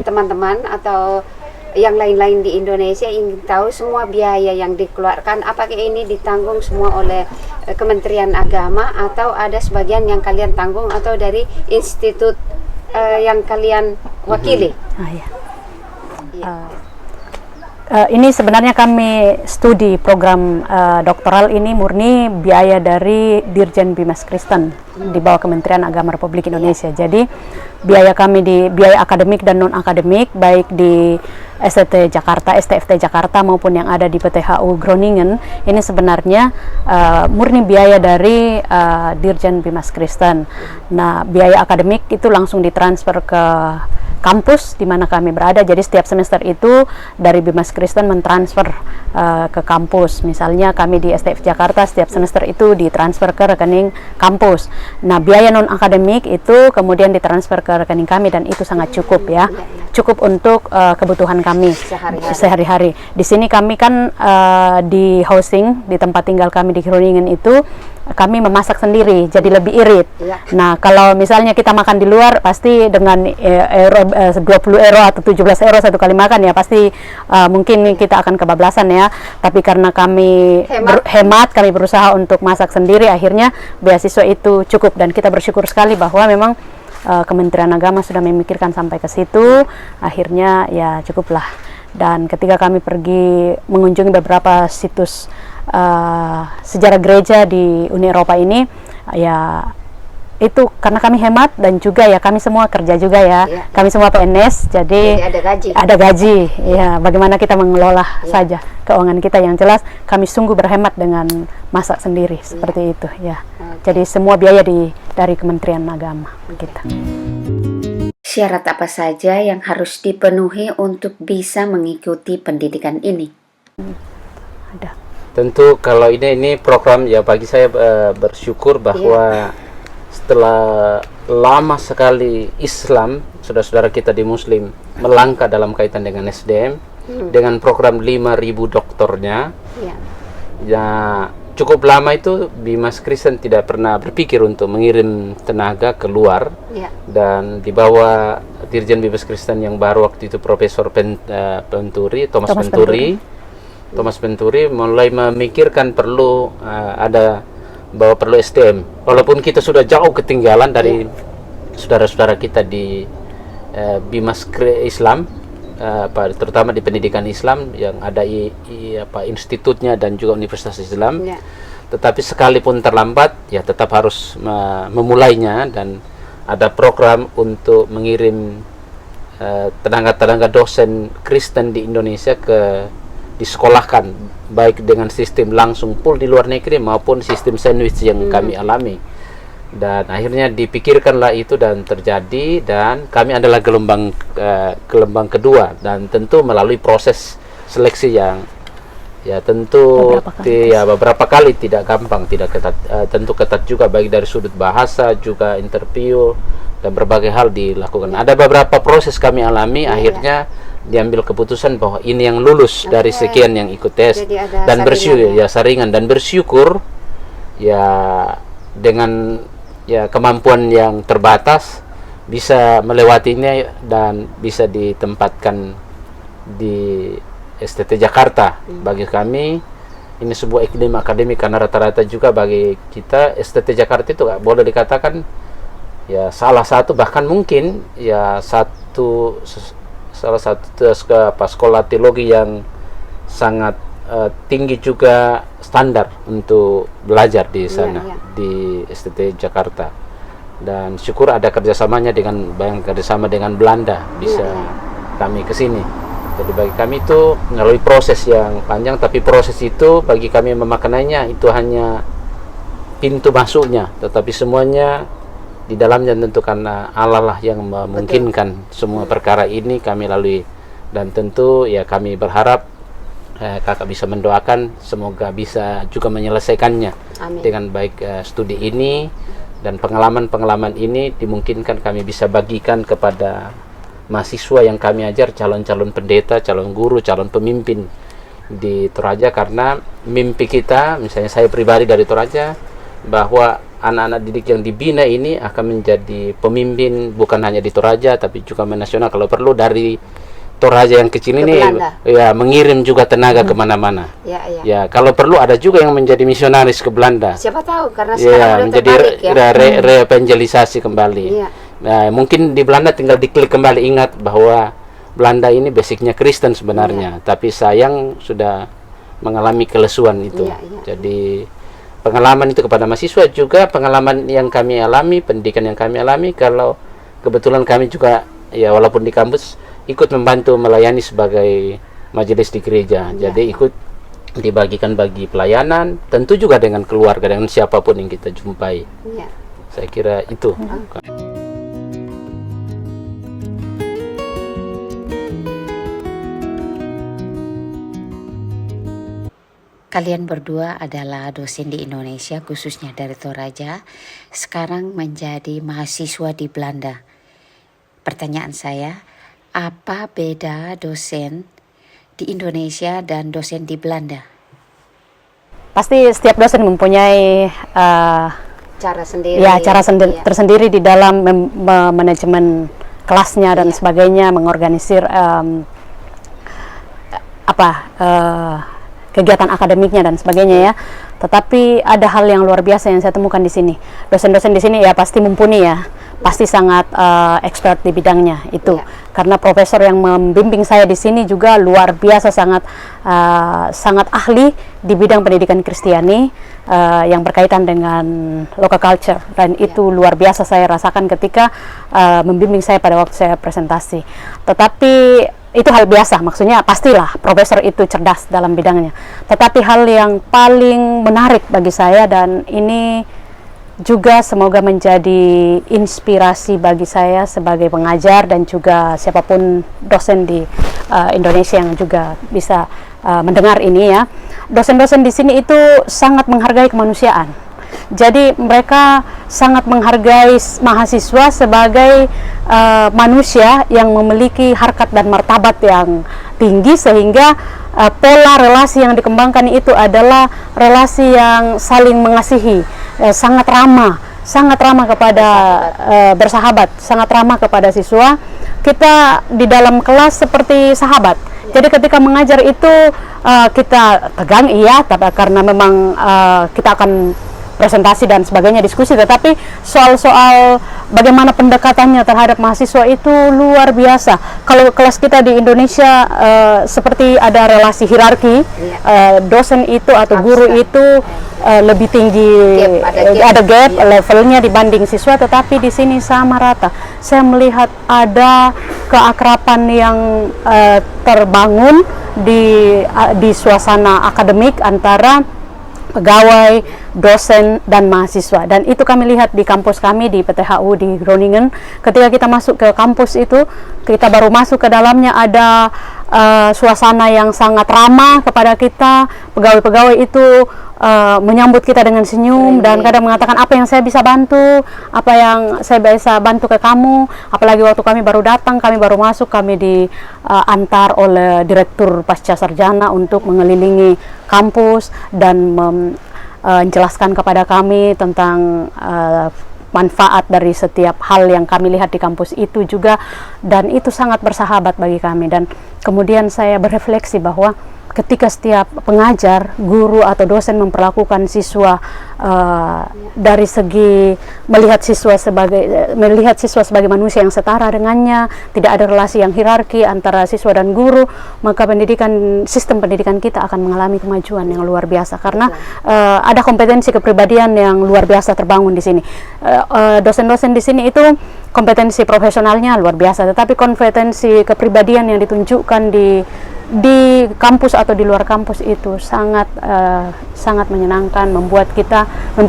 teman-teman atau yang lain-lain di Indonesia ingin tahu semua biaya yang dikeluarkan, apakah ini ditanggung semua oleh Kementerian Agama atau ada sebagian yang kalian tanggung atau dari institut yang kalian wakili? Ini sebenarnya kami studi program doktoral ini murni biaya dari Dirjen Bimas Kristen di bawah Kementerian Agama Republik Indonesia. Jadi biaya kami di biaya akademik dan non akademik baik di STT Jakarta, STFT Jakarta maupun yang ada di PTHU Groningen ini sebenarnya murni biaya dari Dirjen Bimas Kristen. Nah, biaya akademik itu langsung ditransfer ke kampus di mana kami berada. Jadi setiap semester itu dari Bimas Kristen mentransfer ke kampus. Misalnya kami di STF Jakarta setiap semester itu ditransfer ke rekening kampus. Nah, biaya non akademik itu kemudian ditransfer ke rekening kami dan itu sangat cukup ya. Cukup untuk kebutuhan kami sehari-hari. Di sini kami kan di housing di tempat tinggal kami di Groningen itu kami memasak sendiri, jadi lebih irit. Nah, kalau misalnya kita makan di luar, pasti dengan 20 euro atau 17 euro satu kali makan ya, pasti mungkin kita akan kebablasan ya. Tapi karena kami hemat, kami berusaha untuk masak sendiri, akhirnya beasiswa itu cukup. Dan kita bersyukur sekali bahwa memang Kementerian Agama sudah memikirkan sampai ke situ, akhirnya ya cukuplah. Dan ketika kami pergi mengunjungi beberapa situs sejarah gereja di Uni Eropa ini, ya itu karena kami hemat dan juga ya kami semua kerja juga ya, kami semua PNS, jadi ada gaji ya, bagaimana kita mengelola saja keuangan kita. Yang jelas kami sungguh berhemat dengan masak sendiri seperti itu ya. Jadi semua biaya dari Kementerian Agama kita. Syarat apa saja yang harus dipenuhi untuk bisa mengikuti pendidikan ini? Ada. Tentu kalau ini program ya, bagi saya bersyukur bahwa setelah lama sekali Islam, saudara-saudara kita di Muslim melangkah dalam kaitan dengan SDM dengan program 5.000 doktornya, ya cukup lama itu Bimas Kristen tidak pernah berpikir untuk mengirim tenaga keluar, dan di bawah Dirjen Bimas Kristen yang baru waktu itu Profesor Thomas Penturi mulai memikirkan perlu perlu SDM, walaupun kita sudah jauh ketinggalan dari saudara-saudara kita di Bimas Islam, terutama di pendidikan Islam yang ada institutnya dan juga Universitas Islam. Tetapi sekalipun terlambat ya tetap harus memulainya, dan ada program untuk mengirim tenaga-tenaga dosen Kristen di Indonesia disekolahkan baik dengan sistem langsung full di luar negeri maupun sistem sandwich yang kami alami. Dan akhirnya dipikirkanlah itu dan terjadi, dan kami adalah gelombang kedua, dan tentu melalui proses seleksi yang ya tentu beberapa kali tidak gampang, tidak ketat, tentu ketat juga baik dari sudut bahasa juga interview dan berbagai hal dilakukan. Ada beberapa proses kami alami, akhirnya diambil keputusan bahwa ini yang lulus dari sekian yang ikut tes, dan bersyukur ya saringan, dan bersyukur ya dengan ya kemampuan yang terbatas bisa melewatinya dan bisa ditempatkan di STT Jakarta. Bagi kami ini sebuah iklim akademik, karena rata-rata juga bagi kita STT Jakarta itu boleh dikatakan ya salah satu, bahkan mungkin ya salah satu sekolah teologi yang sangat tinggi juga standar untuk belajar di sana, di STT Jakarta. Dan syukur ada kerjasamanya dengan Belanda, bisa kami ke sini. Jadi bagi kami itu melalui proses yang panjang, tapi proses itu bagi kami memaknainya itu hanya pintu masuknya, tetapi semuanya di dalamnya tentu karena Allah lah yang memungkinkan semua perkara ini kami lalui. Dan tentu ya kami berharap kakak bisa mendoakan semoga bisa juga menyelesaikannya dengan baik. Studi ini dan pengalaman-pengalaman ini dimungkinkan kami bisa bagikan kepada mahasiswa yang kami ajar, calon-calon pendeta, calon guru, calon pemimpin di Toraja. Karena mimpi kita, misalnya saya pribadi dari Toraja, bahwa anak-anak didik yang dibina ini akan menjadi pemimpin bukan hanya di Toraja tapi juga nasional, kalau perlu dari Toraja yang kecil ini ya mengirim juga tenaga kemana-mana. Ya, kalau perlu ada juga yang menjadi misionaris ke Belanda. Siapa tahu, karena sekarang menjadi re-evangelisasi kembali. Nah, mungkin di Belanda tinggal diklik kembali, ingat bahwa Belanda ini basicnya Kristen sebenarnya, tapi sayang sudah mengalami kelesuan itu. Jadi pengalaman itu kepada mahasiswa juga, pengalaman yang kami alami, pendidikan yang kami alami, kalau kebetulan kami juga ya walaupun di kampus ikut membantu melayani sebagai majelis di gereja. Jadi ikut dibagikan bagi pelayanan, tentu juga dengan keluarga, dengan siapapun yang kita jumpai. Saya kira itu. Kalian berdua adalah dosen di Indonesia, khususnya dari Toraja, sekarang menjadi mahasiswa di Belanda. Pertanyaan saya, apa beda dosen di Indonesia dan dosen di Belanda? Pasti setiap dosen mempunyai cara sendiri. Ya, cara tersendiri di dalam manajemen kelasnya dan sebagainya, mengorganisir kegiatan akademiknya dan sebagainya ya. Tetapi ada hal yang luar biasa yang saya temukan di sini. Dosen-dosen di sini ya pasti mumpuni ya, pasti sangat expert di bidangnya itu. Karena profesor yang membimbing saya di sini juga luar biasa, sangat ahli di bidang pendidikan Kristiani yang berkaitan dengan local culture, dan itu luar biasa saya rasakan ketika membimbing saya pada waktu saya presentasi. Tetapi itu hal biasa, maksudnya pastilah profesor itu cerdas dalam bidangnya. Tetapi hal yang paling menarik bagi saya, dan ini juga semoga menjadi inspirasi bagi saya sebagai pengajar dan juga siapapun dosen di Indonesia yang juga bisa mendengar ini ya. Dosen-dosen di sini itu sangat menghargai kemanusiaan. Jadi mereka sangat menghargai mahasiswa sebagai manusia yang memiliki harkat dan martabat yang tinggi, sehingga pola relasi yang dikembangkan itu adalah relasi yang saling mengasihi, sangat ramah kepada bersahabat, sangat ramah kepada siswa. Kita di dalam kelas seperti sahabat. Jadi ketika mengajar itu kita tegang iya, tapi karena memang kita akan presentasi dan sebagainya, diskusi, tetapi soal-soal bagaimana pendekatannya terhadap mahasiswa itu luar biasa. Kalau kelas kita di Indonesia seperti ada relasi hierarki, dosen itu atau guru itu lebih tinggi, ada gap levelnya dibanding siswa, tetapi di sini sama rata. Saya melihat ada keakraban yang terbangun di suasana akademik antara pegawai, dosen, dan mahasiswa. Dan itu kami lihat di kampus kami di PTHU di Groningen. Ketika kita masuk ke kampus itu, kita baru masuk ke dalamnya, ada suasana yang sangat ramah kepada kita. Pegawai-pegawai itu menyambut kita dengan senyum dan kadang mengatakan apa yang saya bisa bantu, apa yang saya bisa bantu ke kamu. Apalagi waktu kami baru datang, kami baru masuk, kami diantar oleh direktur pasca sarjana untuk mengelilingi kampus dan menjelaskan kepada kami tentang manfaat dari setiap hal yang kami lihat di kampus itu juga, dan itu sangat bersahabat bagi kami. Dan kemudian saya berefleksi bahwa ketika setiap pengajar, guru atau dosen memperlakukan siswa dari segi melihat siswa sebagai manusia yang setara dengannya, tidak ada relasi yang hierarki antara siswa dan guru, maka sistem pendidikan kita akan mengalami kemajuan yang luar biasa, karena ada kompetensi kepribadian yang luar biasa terbangun di sini. Dosen-dosen di sini itu kompetensi profesionalnya luar biasa, tetapi kompetensi kepribadian yang ditunjukkan di kampus atau di luar kampus itu sangat menyenangkan, membuat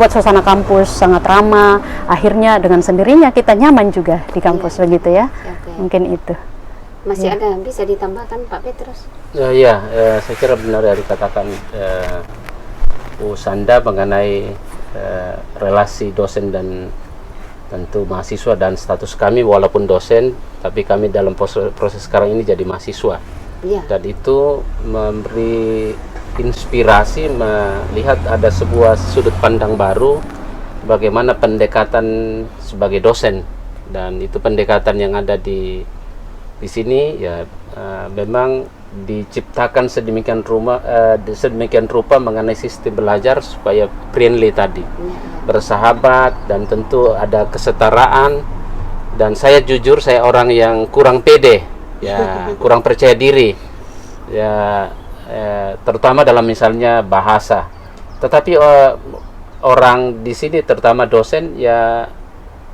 suasana kampus sangat ramah. Akhirnya dengan sendirinya kita nyaman juga di kampus, begitu ya. Mungkin itu. Masih ada bisa ditambahkan Pak Petrus? Saya kira benar yang dikatakan Bu Sanda mengenai relasi dosen dan tentu mahasiswa, dan status kami walaupun dosen, tapi kami dalam proses sekarang ini jadi mahasiswa. Dan itu memberi inspirasi melihat ada sebuah sudut pandang baru bagaimana pendekatan sebagai dosen, dan itu pendekatan yang ada di sini ya memang diciptakan sedemikian rupa mengenai sistem belajar supaya friendly tadi, bersahabat, dan tentu ada kesetaraan. Dan saya jujur, saya orang yang kurang pede ya, kurang percaya diri ya, terutama dalam misalnya bahasa. Tetapi orang di sini, terutama dosen ya,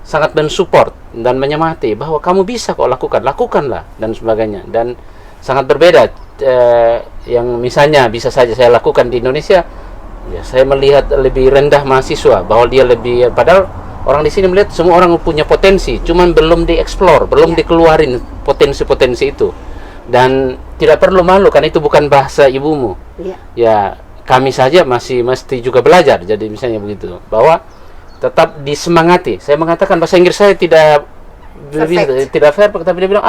sangat mensupport dan menyemangati bahwa kamu bisa kok, lakukanlah dan sebagainya. Dan sangat berbeda yang misalnya bisa saja saya lakukan di Indonesia ya, saya melihat lebih rendah mahasiswa, bahwa dia lebih, padahal orang di sini melihat semua orang punya potensi, cuman belum dieksplor, belum dikeluarin potensi-potensi itu. Dan tidak perlu malu, karena itu bukan bahasa ibumu ya, kami saja masih mesti juga belajar. Jadi misalnya begitu, bahwa tetap disemangati. Saya mengatakan bahasa Inggris saya tidak fair, tapi dia bilang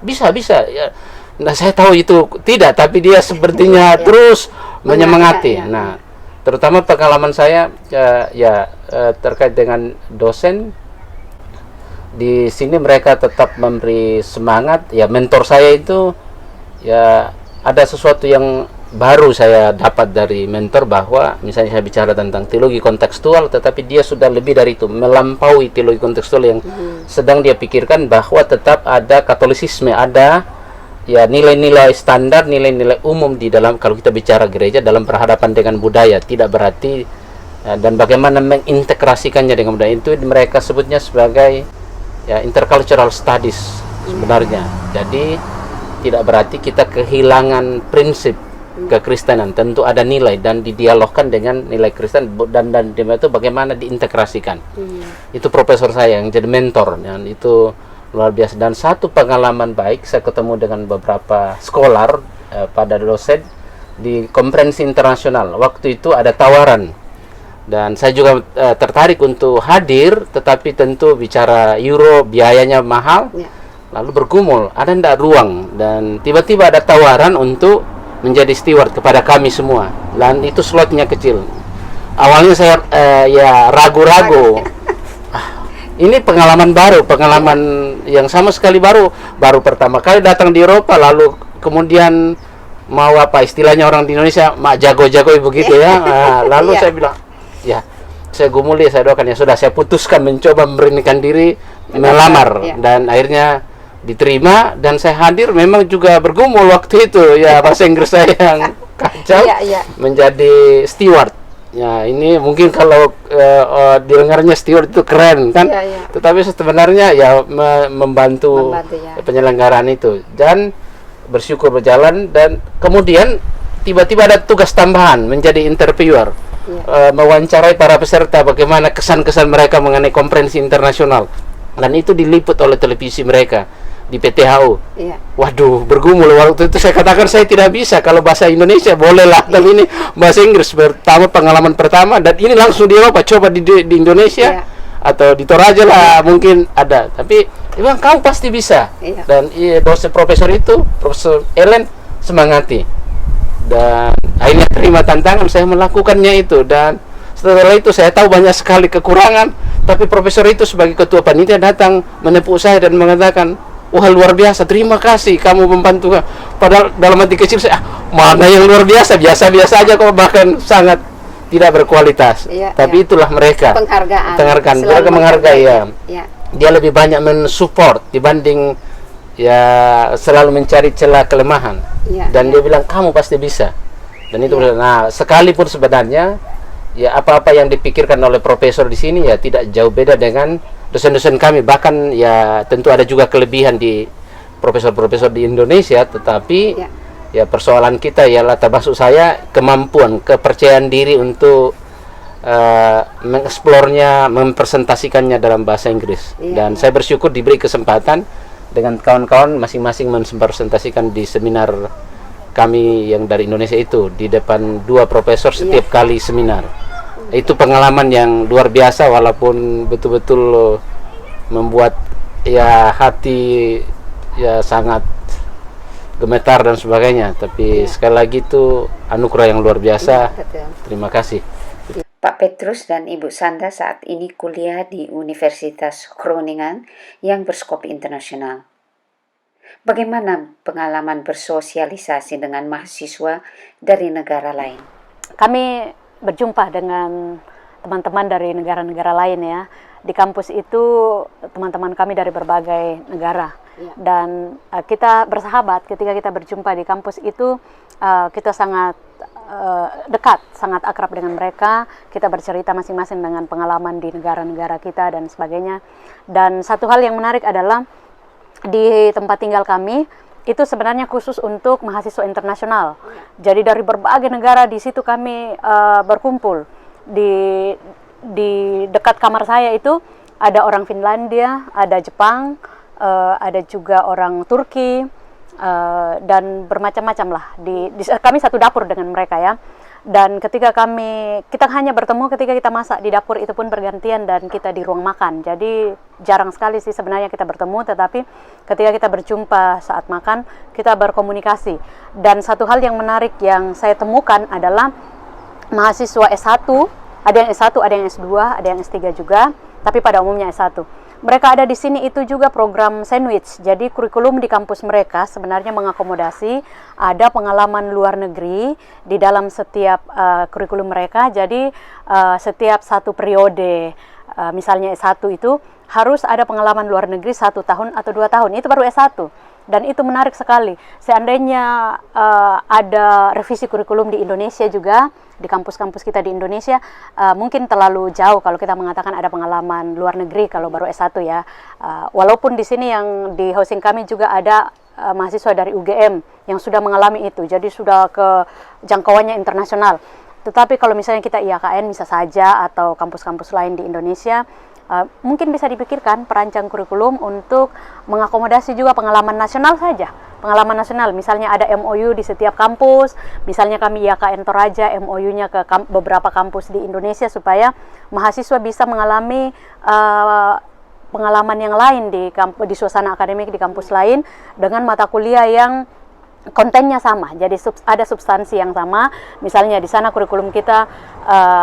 bisa ya. Nah, saya tahu itu tidak, tapi dia sepertinya terus menyemangati. Nah, terutama pengalaman saya terkait dengan dosen di sini, mereka tetap memberi semangat ya. Mentor saya itu ya, ada sesuatu yang baru saya dapat dari mentor, bahwa misalnya saya bicara tentang teologi kontekstual, tetapi dia sudah lebih dari itu, melampaui teologi kontekstual yang sedang dia pikirkan, bahwa tetap ada Katolisisme, ada ya nilai-nilai standar, nilai-nilai umum di dalam, kalau kita bicara gereja, dalam berhadapan dengan budaya. Tidak berarti dan bagaimana mengintegrasikannya dengan budaya, itu mereka sebutnya sebagai ya intercultural studies sebenarnya. Jadi tidak berarti kita kehilangan prinsip kekristenan. Tentu ada nilai dan didialogkan dengan nilai Kristen, dan itu bagaimana diintegrasikan. Itu profesor saya yang jadi mentor, dan itu luar biasa. Dan satu pengalaman baik, saya ketemu dengan beberapa scholar pada dosen di konferensi internasional. Waktu itu ada tawaran, dan saya juga tertarik untuk hadir, tetapi tentu bicara euro, biayanya mahal. Lalu bergumul, ada ndak ruang, dan tiba-tiba ada tawaran untuk menjadi steward kepada kami semua, dan itu slotnya kecil. Awalnya saya ya ragu-ragu. Ini pengalaman baru, pengalaman yang sama sekali baru pertama kali datang di Eropa, lalu kemudian mau apa istilahnya orang di Indonesia, mak jago-jago begitu ya. Lalu saya bilang, ya saya gumuli, saya doakan, ya sudah, saya putuskan mencoba memberanikan diri melamar, dan akhirnya diterima, dan saya hadir. Memang juga bergumul waktu itu ya, bahasa Inggris saya yang kacau, menjadi steward. Ya, ini mungkin kalau didengarnya steward itu keren kan, tetapi sebenarnya ya membantu penyelenggaraan itu, dan bersyukur berjalan. Dan kemudian tiba-tiba ada tugas tambahan menjadi interviewer, mewawancarai para peserta, bagaimana kesan-kesan mereka mengenai konferensi internasional, dan itu diliput oleh televisi mereka di PTHU. Waduh, bergumul waktu itu. Saya katakan saya tidak bisa, kalau bahasa Indonesia bolehlah, tapi ini bahasa Inggris pengalaman pertama, dan ini langsung di Eropa, coba di Indonesia atau di Toraja lah mungkin ada, tapi dia bilang kamu pasti bisa. Dan dosen profesor itu, Profesor Ellen, semangati, dan akhirnya terima tantangan, saya melakukannya itu. Dan setelah itu saya tahu banyak sekali kekurangan, tapi profesor itu sebagai ketua panitia datang menepuk saya dan mengatakan, wah, luar biasa, terima kasih kamu membantu. Padahal dalam hati kecil saya, mana yang luar biasa, biasa-biasa aja kok, bahkan sangat tidak berkualitas. Tapi itulah mereka, penghargaan. Mereka menghargai ya. Dia lebih banyak mensupport dibanding ya selalu mencari celah kelemahan. Dan dia bilang kamu pasti bisa. Dan itu nah, sekalipun sebenarnya ya apa-apa yang dipikirkan oleh profesor di sini ya tidak jauh beda dengan dosen-dosen kami. Bahkan ya tentu ada juga kelebihan di profesor-profesor di Indonesia, tetapi ya persoalan kita ialah, termasuk saya, kemampuan, kepercayaan diri untuk mengeksplornya, mempresentasikannya dalam bahasa Inggris. Dan saya bersyukur diberi kesempatan dengan kawan-kawan masing-masing mempresentasikan di seminar kami yang dari Indonesia itu, di depan 2 profesor setiap kali seminar. Itu pengalaman yang luar biasa, walaupun betul-betul membuat ya hati ya sangat gemetar dan sebagainya, tapi sekali lagi itu anugerah yang luar biasa. Terima kasih. Pak Petrus dan Ibu Sanda saat ini kuliah di Universitas Groningen yang berskop internasional. Bagaimana pengalaman bersosialisasi dengan mahasiswa dari negara lain? Kami berjumpa dengan teman-teman dari negara-negara lain ya. Di kampus itu teman-teman kami dari berbagai negara. Dan kita bersahabat ketika kita berjumpa di kampus itu, kita sangat dekat, sangat akrab dengan mereka. Kita bercerita masing-masing dengan pengalaman di negara-negara kita dan sebagainya. Dan satu hal yang menarik adalah di tempat tinggal kami itu sebenarnya khusus untuk mahasiswa internasional. Jadi dari berbagai negara di situ kami berkumpul. Di dekat kamar saya itu ada orang Finlandia, ada Jepang, ada juga orang Turki, dan bermacam-macam lah. Kami satu dapur dengan mereka ya. Dan ketika kita hanya bertemu ketika kita masak di dapur, itu pun bergantian, dan kita di ruang makan. Jadi jarang sekali sih sebenarnya kita bertemu, tetapi ketika kita berjumpa saat makan, kita berkomunikasi. Dan satu hal yang menarik yang saya temukan adalah mahasiswa S1, ada yang S1, ada yang S2, ada yang S3 juga, tapi pada umumnya S1. Mereka ada di sini itu juga program sandwich. Jadi kurikulum di kampus mereka sebenarnya mengakomodasi ada pengalaman luar negeri di dalam setiap kurikulum mereka. Jadi setiap satu periode, misalnya S1 itu harus ada pengalaman luar negeri 1 tahun atau 2 tahun. Itu baru S1. Dan itu menarik sekali. Seandainya ada revisi kurikulum di Indonesia juga, di kampus-kampus kita di Indonesia, mungkin terlalu jauh kalau kita mengatakan ada pengalaman luar negeri kalau baru S1 ya. Walaupun di sini yang di housing kami juga ada mahasiswa dari UGM yang sudah mengalami itu, jadi sudah ke jangkauannya internasional. Tetapi kalau misalnya kita IAKN bisa saja, atau kampus-kampus lain di Indonesia, mungkin bisa dipikirkan perancang kurikulum untuk mengakomodasi juga pengalaman nasional saja. Pengalaman nasional, misalnya ada MOU di setiap kampus, misalnya kami IAKN Toraja MOU-nya ke beberapa kampus di Indonesia supaya mahasiswa bisa mengalami pengalaman yang lain di suasana akademik di kampus lain dengan mata kuliah yang kontennya sama, jadi ada substansi yang sama. Misalnya di sana kurikulum kita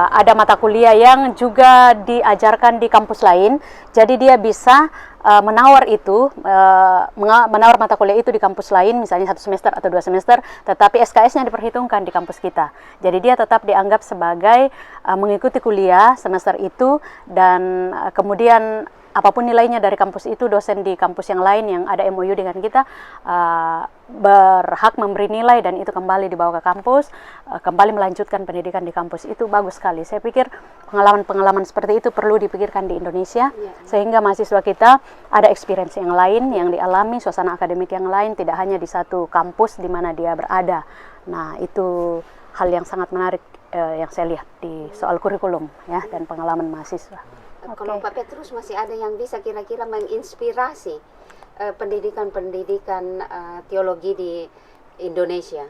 ada mata kuliah yang juga diajarkan di kampus lain, jadi dia bisa menawar mata kuliah itu di kampus lain, misalnya 1 semester atau 2 semester, tetapi SKS-nya diperhitungkan di kampus kita. Jadi dia tetap dianggap sebagai mengikuti kuliah semester itu, dan kemudian apapun nilainya dari kampus itu, dosen di kampus yang lain yang ada MOU dengan kita berhak memberi nilai, dan itu kembali dibawa ke kampus, kembali melanjutkan pendidikan di kampus. Itu bagus sekali. Saya pikir pengalaman-pengalaman seperti itu perlu dipikirkan di Indonesia, sehingga mahasiswa kita ada experience yang lain yang dialami, suasana akademik yang lain, tidak hanya di satu kampus di mana dia berada. Nah, itu hal yang sangat menarik yang saya lihat di soal kurikulum ya, dan pengalaman mahasiswa. Kalau Pak Petrus masih ada yang bisa kira-kira menginspirasi pendidikan teologi di Indonesia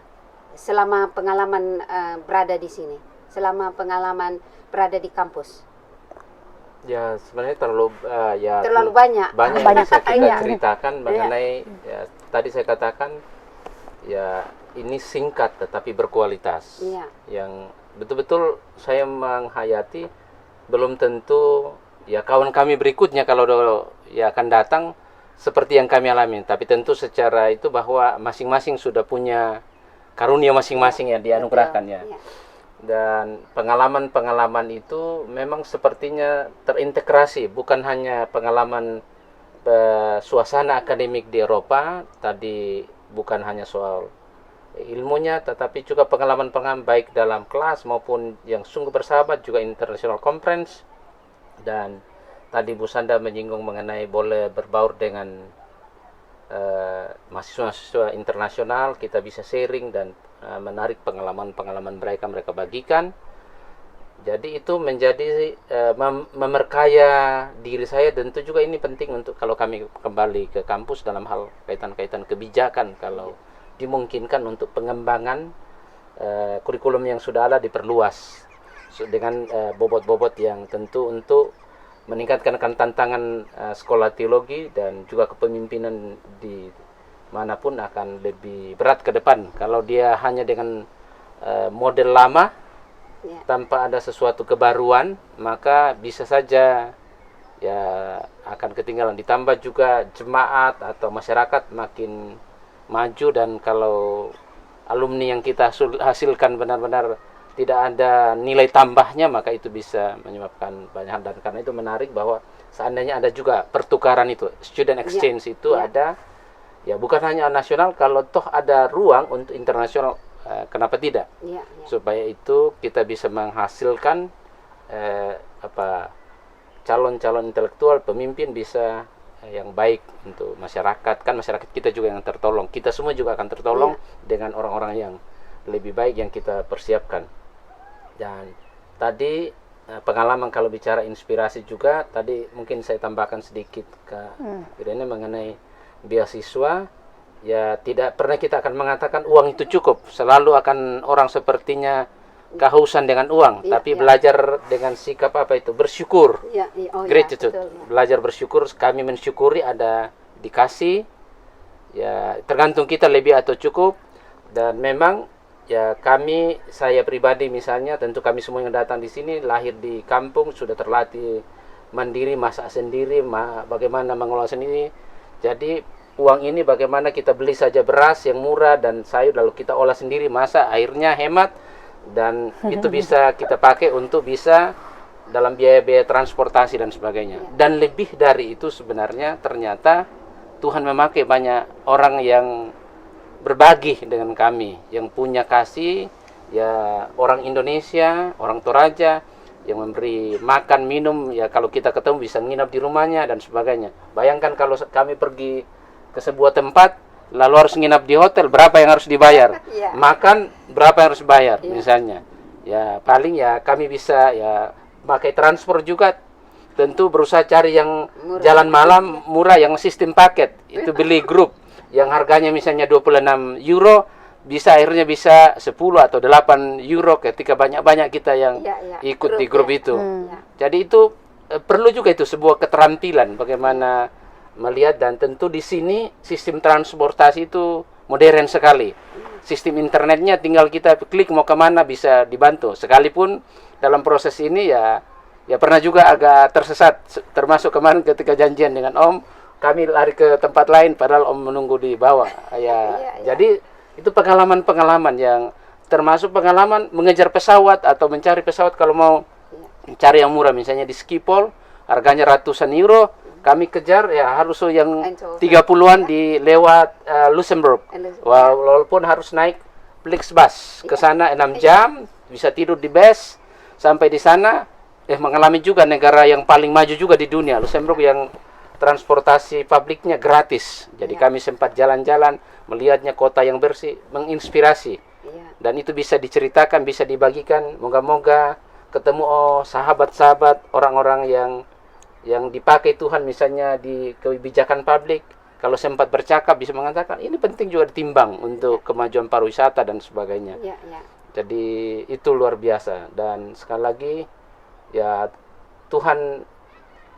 selama pengalaman berada di sini, selama pengalaman berada di kampus? Ya sebenarnya terlalu banyak bisa kita ceritakan mengenai ya, tadi saya katakan ya ini singkat tetapi berkualitas, yang betul-betul saya menghayati. Belum tentu ya kawan kami berikutnya kalau ya akan datang seperti yang kami alami, tapi tentu secara itu bahwa masing-masing sudah punya karunia masing-masing yang dianugerahkan ya. Dan pengalaman-pengalaman itu memang sepertinya terintegrasi, bukan hanya pengalaman suasana akademik di Eropa tadi, bukan hanya soal ilmunya, tetapi juga pengalaman-pengalaman baik dalam kelas maupun yang sungguh bersahabat, juga international conference. Dan tadi Bu Sanda menyinggung mengenai boleh berbaur dengan mahasiswa-mahasiswa internasional, kita bisa sharing dan menarik pengalaman-pengalaman mereka bagikan. Jadi itu menjadi memerkaya diri saya. Tentu juga ini penting untuk kalau kami kembali ke kampus dalam hal kaitan-kaitan kebijakan, kalau dimungkinkan untuk pengembangan kurikulum yang sudah ada diperluas dengan bobot-bobot yang tentu untuk meningkatkan tantangan sekolah teologi dan juga kepemimpinan di manapun akan lebih berat ke depan. Kalau dia hanya dengan model lama, Ya. tanpa ada sesuatu kebaruan, maka bisa saja ya akan ketinggalan. Ditambah juga jemaat atau masyarakat makin maju, dan kalau alumni yang kita hasilkan benar-benar tidak ada nilai tambahnya, maka itu bisa menyebabkan banyak hal. Dan karena itu menarik bahwa seandainya ada juga pertukaran itu, student exchange itu ada, ya bukan hanya nasional, kalau toh ada ruang untuk internasional, kenapa tidak? Supaya itu kita bisa menghasilkan calon-calon intelektual, pemimpin bisa yang baik untuk masyarakat. Kan masyarakat kita juga yang tertolong, kita semua juga akan tertolong dengan orang-orang yang lebih baik yang kita persiapkan. Dan tadi pengalaman, kalau bicara inspirasi juga, tadi mungkin saya tambahkan sedikit ke Irene mengenai beasiswa. Ya tidak pernah kita akan mengatakan uang itu cukup, selalu akan orang sepertinya kehausan dengan uang, tapi belajar dengan sikap bersyukur. Gratitude. Belajar bersyukur, kami mensyukuri ada dikasih, ya tergantung kita lebih atau cukup. Dan memang ya saya pribadi misalnya, tentu kami semua yang datang di sini lahir di kampung, sudah terlatih mandiri, masak sendiri, bagaimana mengelola sendiri. Jadi uang ini bagaimana kita beli saja beras yang murah dan sayur, lalu kita olah sendiri, masak, airnya hemat, dan itu bisa kita pakai untuk bisa dalam biaya-biaya transportasi dan sebagainya. Dan lebih dari itu sebenarnya ternyata Tuhan memakai banyak orang yang berbagi dengan kami, yang punya kasih, ya orang Indonesia, orang Toraja, yang memberi makan, minum, ya kalau kita ketemu bisa nginap di rumahnya dan sebagainya. Bayangkan kalau kami pergi ke sebuah tempat, lalu harus nginap di hotel, berapa yang harus dibayar? Makan, berapa yang harus dibayar misalnya? Ya paling ya kami bisa ya pakai transport juga, tentu berusaha cari yang murah, jalan malam murah, yang sistem paket. Itu beli grup yang harganya misalnya 26 euro, bisa akhirnya bisa 10 atau 8 euro ketika banyak-banyak kita yang ikut di grup itu. Jadi itu perlu juga itu sebuah keterampilan bagaimana melihat. Dan tentu di sini sistem transportasi itu modern sekali. Sistem internetnya tinggal kita klik mau kemana bisa dibantu. Sekalipun dalam proses ini ya pernah juga agak tersesat, termasuk kemarin ketika janjian dengan Om, kami lari ke tempat lain padahal Om menunggu di bawah. Jadi itu pengalaman-pengalaman yang termasuk pengalaman mengejar pesawat atau mencari pesawat. Kalau mau cari yang murah misalnya di Schiphol, harganya ratusan euro, kami kejar ya harus yang 30-an di lewat Luxembourg. Walaupun harus naik Flixbus ke sana 6 jam, bisa tidur di bus sampai di sana. Mengalami juga negara yang paling maju juga di dunia, Luxembourg, yang transportasi publiknya gratis. Jadi kami sempat jalan-jalan, melihatnya kota yang bersih, menginspirasi. Dan itu bisa diceritakan, bisa dibagikan. Moga-moga ketemu sahabat-sahabat, orang-orang yang dipakai Tuhan misalnya di kebijakan publik, kalau sempat bercakap bisa mengatakan ini penting juga ditimbang untuk kemajuan pariwisata dan sebagainya. Jadi itu luar biasa. Dan sekali lagi ya Tuhan,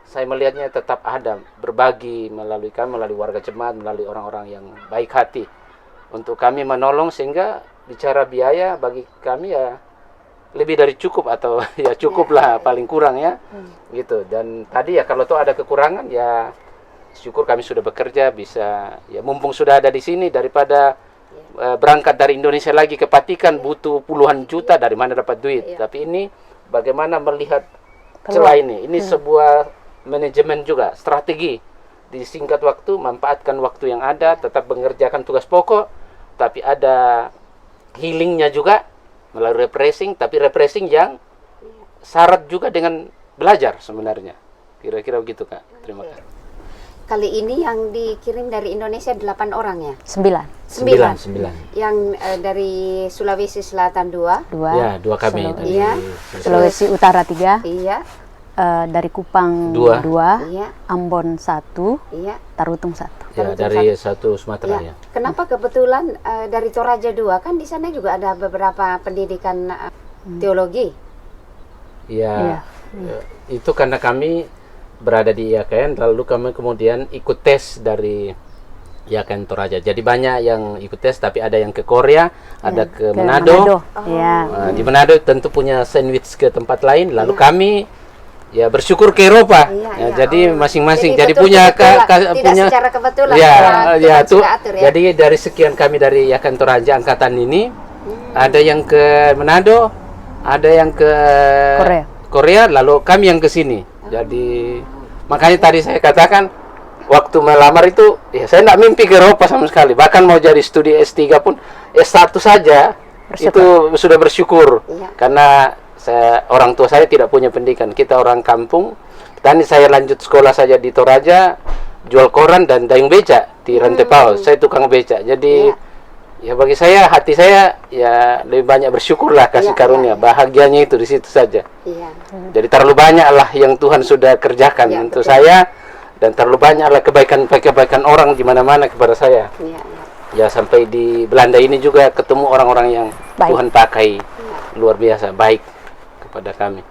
saya melihatnya tetap ada berbagi melalui kami, melalui warga jemaat, melalui orang-orang yang baik hati untuk kami menolong, sehingga bicara biaya bagi kami ya lebih dari cukup, atau ya cukup lah paling kurang ya gitu. Dan tadi ya kalau tuh ada kekurangan ya syukur kami sudah bekerja, bisa ya mumpung sudah ada di sini, daripada berangkat dari Indonesia lagi ke Vatikan butuh puluhan juta, dari mana dapat duit. Tapi ini bagaimana melihat celah ini sebuah manajemen juga, strategi di singkat waktu, manfaatkan waktu yang ada, tetap mengerjakan tugas pokok, tapi ada healingnya juga melalui refreshing, tapi refreshing yang syarat juga dengan belajar sebenarnya. Kira-kira begitu Kak. Terima kasih. Kali ini yang dikirim dari Indonesia 8 orang ya? 9. Yang dari Sulawesi Selatan 2. Ya, 2 kami. Sulawesi Utara 3. Iya. Dari Kupang 2. Iya. Ambon 1. Iya. Tarutung 1. Ya, dari 1 Sumatera ya. Kenapa kebetulan dari Toraja 2? Kan di sana juga ada beberapa pendidikan teologi. Iya. Itu karena kami berada di IAKN, lalu kami kemudian ikut tes dari Yakan Toraja. Jadi banyak yang ikut tes, tapi ada yang ke Korea, ada ke Ke Manado. Ya. Di Manado tentu punya sandwich ke tempat lain. Lalu kami ya bersyukur ke Eropa. Jadi masing-masing. Jadi punya tidak secara kebetulan. Jadi dari sekian kami dari Yakan Toraja angkatan ini, ada yang ke Manado, ada yang ke Korea, lalu kami yang ke sini. Jadi makanya tadi saya katakan waktu melamar itu, ya saya tidak mimpi ke Eropa sama sekali. Bahkan mau jadi studi S3 pun, S1 saja itu sudah bersyukur. Karena orang tua saya tidak punya pendidikan. Kita orang kampung. Tadi saya lanjut sekolah saja di Toraja, jual koran dan dayung beca di Rantepao. Saya tukang beca. Jadi ya bagi saya, hati saya ya lebih banyak bersyukurlah kasih karunia. Bahagianya itu di situ saja. Jadi terlalu banyaklah yang Tuhan sudah kerjakan untuk saya, dan terlalu banyaklah kebaikan orang di mana-mana kepada saya. Ya sampai di Belanda ini juga ketemu orang-orang yang Tuhan pakai luar biasa baik kepada kami.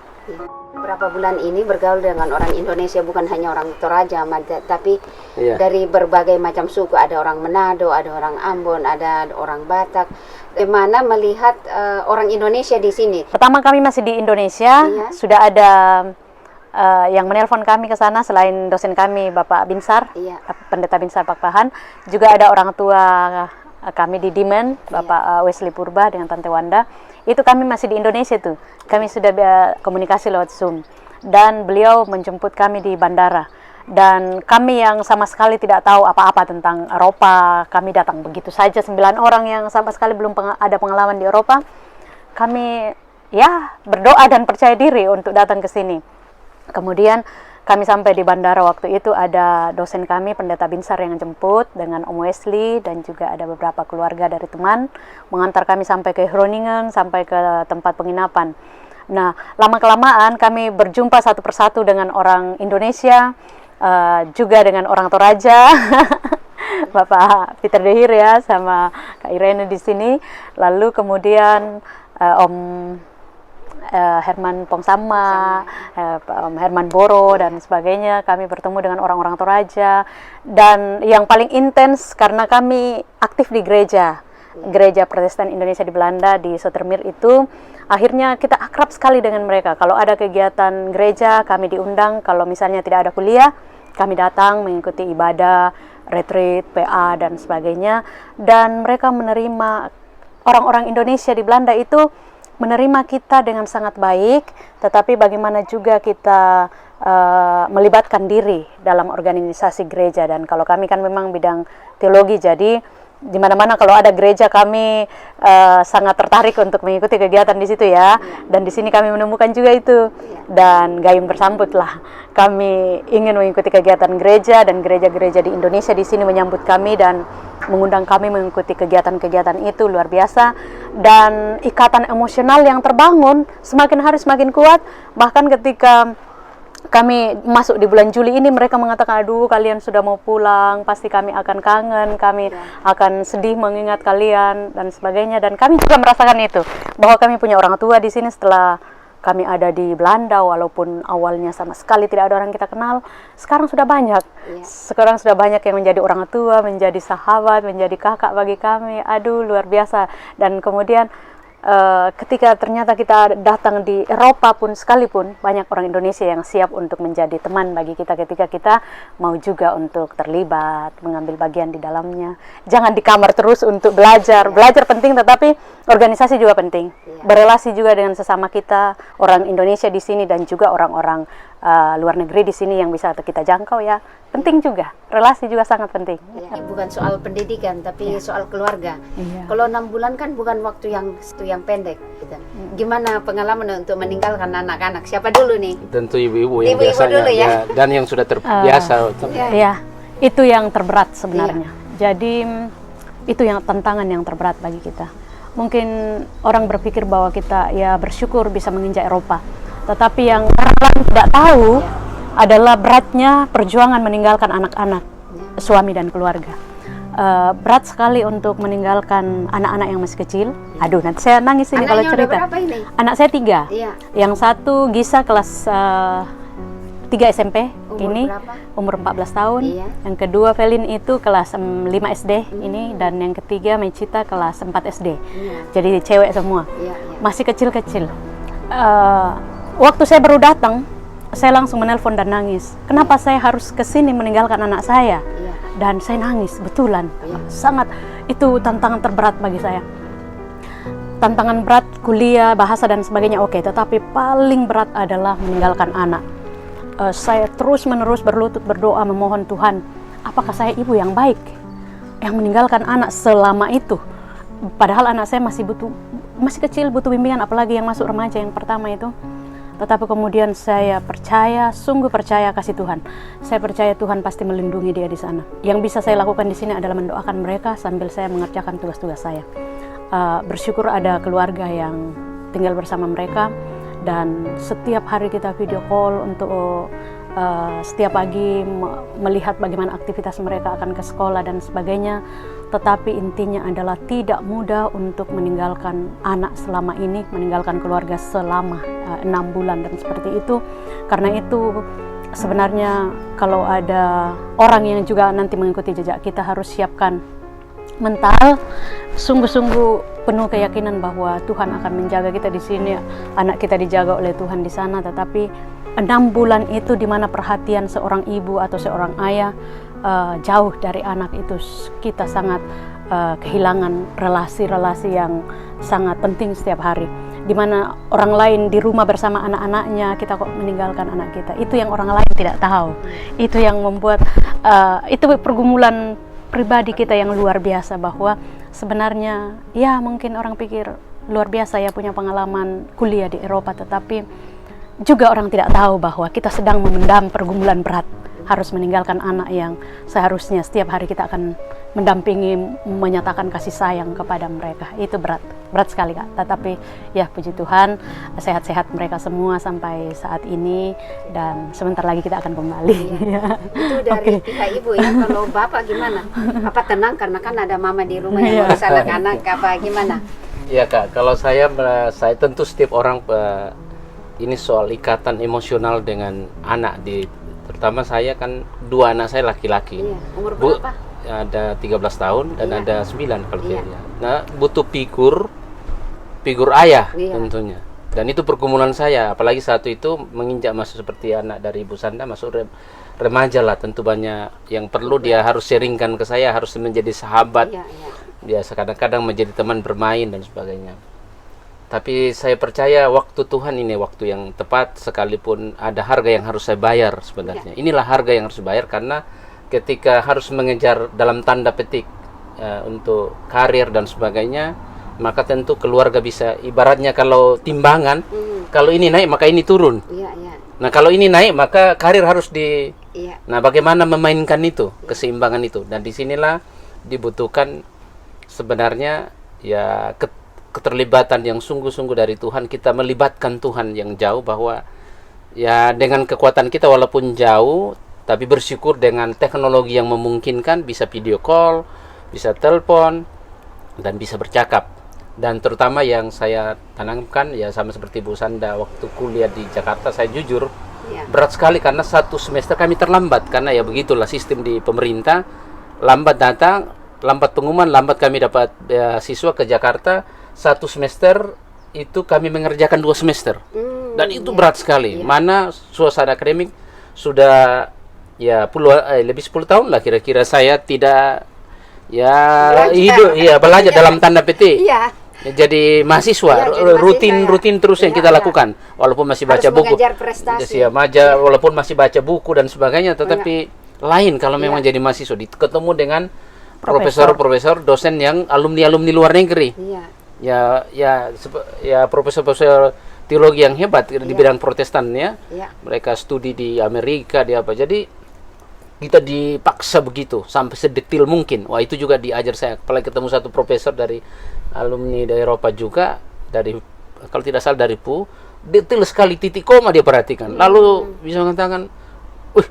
Berapa bulan ini bergaul dengan orang Indonesia, bukan hanya orang Toraja, tapi dari berbagai macam suku. Ada orang Manado, ada orang Ambon, ada orang Batak. Bagaimana melihat orang Indonesia di sini? Pertama kami masih di Indonesia, sudah ada yang menelpon kami ke sana selain dosen kami Bapak Binsar, Pendeta Binsar Pakpahan, juga ada orang tua kami di Dimen, Bapak Wesley Purba dengan Tante Wanda. Itu kami masih di Indonesia tuh. Kami sudah komunikasi lewat Zoom, dan beliau menjemput kami di bandara. Dan kami yang sama sekali tidak tahu apa-apa tentang Eropa, kami datang begitu saja, 9 orang yang sama sekali belum ada pengalaman di Eropa. Kami ya berdoa dan percaya diri untuk datang ke sini. Kemudian kami sampai di bandara, waktu itu ada dosen kami Pendeta Binsar yang jemput dengan Om Wesley, dan juga ada beberapa keluarga dari teman mengantar kami sampai ke Groningen, sampai ke tempat penginapan. Nah, lama-kelamaan kami berjumpa satu persatu dengan orang Indonesia, juga dengan orang Toraja, Bapak Peter Dehir ya, sama Kak Irene di sini. Lalu kemudian Om Herman Pongsama, Herman Boro dan sebagainya. Kami bertemu dengan orang-orang Toraja, dan yang paling intens karena kami aktif di gereja Protestan Indonesia di Belanda di Sotermeer itu, akhirnya kita akrab sekali dengan mereka. Kalau ada kegiatan gereja kami diundang, kalau misalnya tidak ada kuliah kami datang mengikuti ibadah, retreat, PA dan sebagainya. Dan mereka menerima, orang-orang Indonesia di Belanda itu menerima kita dengan sangat baik, tetapi bagaimana juga kita melibatkan diri dalam organisasi gereja. Dan kalau kami kan memang bidang teologi, jadi di mana-mana kalau ada gereja kami sangat tertarik untuk mengikuti kegiatan di situ ya. Dan di sini kami menemukan juga itu, dan gayung bersambut lah. Kami ingin mengikuti kegiatan gereja, dan gereja-gereja di Indonesia di sini menyambut kami dan mengundang kami mengikuti kegiatan-kegiatan itu luar biasa. Dan ikatan emosional yang terbangun semakin hari semakin kuat. Bahkan ketika kami masuk di bulan Juli ini, mereka mengatakan, aduh kalian sudah mau pulang, pasti kami akan kangen, kami akan sedih mengingat kalian dan sebagainya. Dan kami juga merasakan itu, bahwa kami punya orang tua di sini setelah kami ada di Belanda, walaupun awalnya sama sekali tidak ada orang kita kenal. Sekarang sudah banyak, sekarang sudah banyak yang menjadi orang tua, menjadi sahabat, menjadi kakak bagi kami. Aduh luar biasa. Dan kemudian ketika ternyata kita datang di Eropa pun sekalipun, banyak orang Indonesia yang siap untuk menjadi teman bagi kita ketika kita mau juga untuk terlibat, mengambil bagian di dalamnya. Jangan di kamar terus untuk belajar. Belajar penting, tetapi organisasi juga penting. Berelasi juga dengan sesama kita, orang Indonesia di sini dan juga orang-orang luar negeri di sini yang bisa kita jangkau ya. Penting juga, relasi juga sangat penting. Bukan soal pendidikan, tapi soal keluarga. Kalau 6 bulan kan bukan waktu yang pendek. Gitu. Gimana pengalaman untuk meninggalkan anak-anak? Siapa dulu nih? Tentu ibu-ibu yang Ibu-ibu biasanya dulu ya. dan yang sudah terbiasa. Ya, itu yang terberat sebenarnya. Jadi itu yang tantangan yang terberat bagi kita. Mungkin orang berpikir bahwa kita ya bersyukur bisa menginjak Eropa, tetapi yang orang tidak tahu adalah beratnya perjuangan meninggalkan anak-anak, suami dan keluarga. Berat sekali untuk meninggalkan anak-anak yang masih kecil. Aduh, nanti saya nangis ini kalau cerita. Ini? Anak saya 3. Yang satu Gisa kelas 3 SMP, ini berapa? umur 14 tahun. Iya. Yang kedua Velin itu kelas 5 SD ini, dan yang ketiga Mecita kelas 4 SD. Iya. Jadi cewek semua. Iya, iya. Masih kecil-kecil. Waktu saya baru datang, saya langsung menelpon dan nangis. Kenapa saya harus ke sini meninggalkan anak saya? Iya. Dan saya nangis betulan. Iya. Sangat, itu tantangan terberat bagi saya. Tantangan berat kuliah, bahasa dan sebagainya oke, tetapi paling berat adalah meninggalkan anak. Saya terus-menerus berlutut berdoa memohon Tuhan, apakah saya ibu yang baik yang meninggalkan anak selama itu? Padahal anak saya masih kecil, butuh bimbingan, apalagi yang masuk remaja yang pertama itu. Tetapi kemudian saya percaya, sungguh percaya kasih Tuhan. Saya percaya Tuhan pasti melindungi dia di sana. Yang bisa saya lakukan di sini adalah mendoakan mereka sambil saya mengerjakan tugas-tugas saya. Bersyukur ada keluarga yang tinggal bersama mereka, dan setiap hari kita video call untuk setiap pagi melihat bagaimana aktivitas mereka akan ke sekolah dan sebagainya. Tetapi intinya adalah tidak mudah untuk meninggalkan anak selama ini, meninggalkan keluarga selama 6 bulan dan seperti itu. Karena itu sebenarnya kalau ada orang yang juga nanti mengikuti jejak kita, harus siapkan mental, sungguh-sungguh penuh keyakinan bahwa Tuhan akan menjaga kita di sini, anak kita dijaga oleh Tuhan di sana. Tetapi 6 bulan itu di mana perhatian seorang ibu atau seorang ayah jauh dari anak itu, kita sangat kehilangan relasi-relasi yang sangat penting setiap hari. Di mana orang lain di rumah bersama anak-anaknya, kita kok meninggalkan anak kita. Itu yang orang lain tidak tahu. Itu yang membuat itu pergumulan pribadi kita yang luar biasa, bahwa sebenarnya ya mungkin orang pikir luar biasa ya punya pengalaman kuliah di Eropa, tetapi juga orang tidak tahu bahwa kita sedang memendam pergumulan berat, harus meninggalkan anak yang seharusnya setiap hari kita akan mendampingi, menyatakan kasih sayang kepada mereka. Itu berat sekali Kak. Tetapi ya puji Tuhan, sehat-sehat mereka semua sampai saat ini, dan sebentar lagi kita akan kembali. Iya. Itu dari pihak ibu ya. Kalau bapak gimana? Apa tenang karena kan ada mama di rumah yang ngurus anak-anak, apa gimana? Iya Kak, kalau saya tentu setiap orang ini soal ikatan emosional dengan anak, terutama saya kan 2 anak saya laki-laki. Iya. Umur berapa? Ada 13 tahun dan Iya. ada 9 kalau Iya. dia. Nah, butuh figur ayah Iya. tentunya. Dan itu pergumulan saya, apalagi satu itu menginjak masuk seperti anak dari Ibu Sanda, masuk remaja lah, tentu banyak yang perlu dia harus sharingkan ke saya, harus menjadi sahabat. Iya, iya. Dia kadang-kadang menjadi teman bermain dan sebagainya. Tapi saya percaya waktu Tuhan ini waktu yang tepat, sekalipun ada harga yang harus saya bayar sebenarnya. Inilah harga yang harus dibayar, karena ketika harus mengejar dalam tanda petik untuk karir dan sebagainya, maka tentu keluarga bisa, ibaratnya kalau timbangan, kalau ini naik maka ini turun. Iya, iya. Nah kalau ini naik maka karir harus Iya. Nah bagaimana memainkan itu, keseimbangan itu, dan disinilah dibutuhkan sebenarnya ya keterlibatan yang sungguh-sungguh dari Tuhan. Kita melibatkan Tuhan yang jauh, bahwa ya dengan kekuatan kita walaupun jauh, tapi bersyukur dengan teknologi yang memungkinkan, bisa video call, bisa telepon, dan bisa bercakap. Dan terutama yang saya tanamkan ya sama seperti Bu Sanda, waktu kuliah di Jakarta saya jujur berat sekali, karena 1 semester kami terlambat, karena ya begitulah sistem di pemerintah, lambat datang, lambat pengumuman, lambat kami dapat siswa ke Jakarta. 1 semester itu kami mengerjakan 2 semester, dan itu berat sekali. Mana suasana akademik sudah ya lebih 10 tahun lah kira-kira saya tidak belajar dalam tanda petik. Iya. Jadi mahasiswa, rutin terus yang kita lakukan, walaupun masih baca buku. Mengejar prestasi. Walaupun masih baca buku dan sebagainya, tetapi lain kalau memang jadi mahasiswa, ketemu dengan profesor, dosen yang alumni luar negeri. Iya. Ya profesor teologi yang hebat di bidang Protestan ya. Mereka studi di Amerika, di apa. Jadi kita dipaksa begitu sampai sedetil mungkin. Wah, itu juga diajar saya. Apalagi ketemu satu profesor dari alumni dari Eropa juga, dari kalau tidak salah dari PU, detail sekali, titik koma dia perhatikan. Lalu bisa mengatakan, "Wih,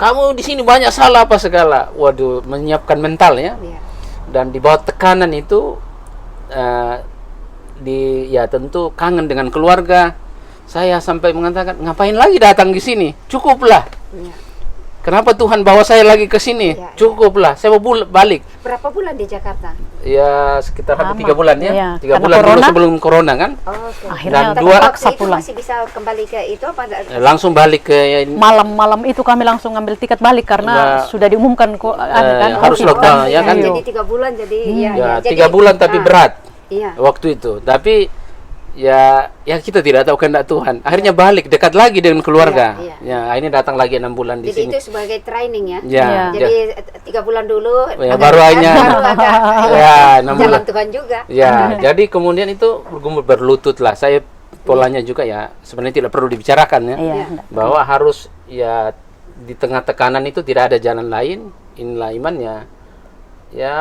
kamu di sini banyak salah apa segala." Waduh, menyiapkan mental ya. Dan di bawah tekanan itu tentu kangen dengan keluarga. Saya sampai mengatakan, ngapain lagi datang di sini? Cukuplah. Iya. Kenapa Tuhan bawa saya lagi ke sini? Iya, Cukuplah, saya mau balik. Berapa bulan di Jakarta? Ya sekitar hampir Lama. 3 bulan ya. Iya, 3 karena bulan dulu corona. sebelum corona kan. Oh, oke. Akhirnya Dan Tapi dua- waktu paksa itu pulang. masih bisa kembali ke itu apa? Langsung balik ke Malam-malam itu kami langsung ngambil tiket balik karena Nah, sudah diumumkan kok harus COVID. lockdown, ya kan? Jadi 3 bulan jadi ya, ya jadi 3 bulan tapi berat Iya. waktu itu. Tapi ya kita tidak tahu kehendak Tuhan. Akhirnya balik dekat lagi dengan keluarga. Iya, Ya akhirnya datang lagi 6 bulan di Jadi sini. itu sebagai training ya. Ya, Iya. Jadi 3 bulan dulu Ya, agak baru dekat, hanya- baru agak Ya, 6 jalan bulan. Tuhan juga. Ya, jadi kemudian itu berlutut lah. Saya polanya juga ya sebenarnya tidak perlu dibicarakan ya. Iya, Iya. enggak. Bahwa harus ya di tengah tekanan itu tidak ada jalan lain. Inilah imannya. Ya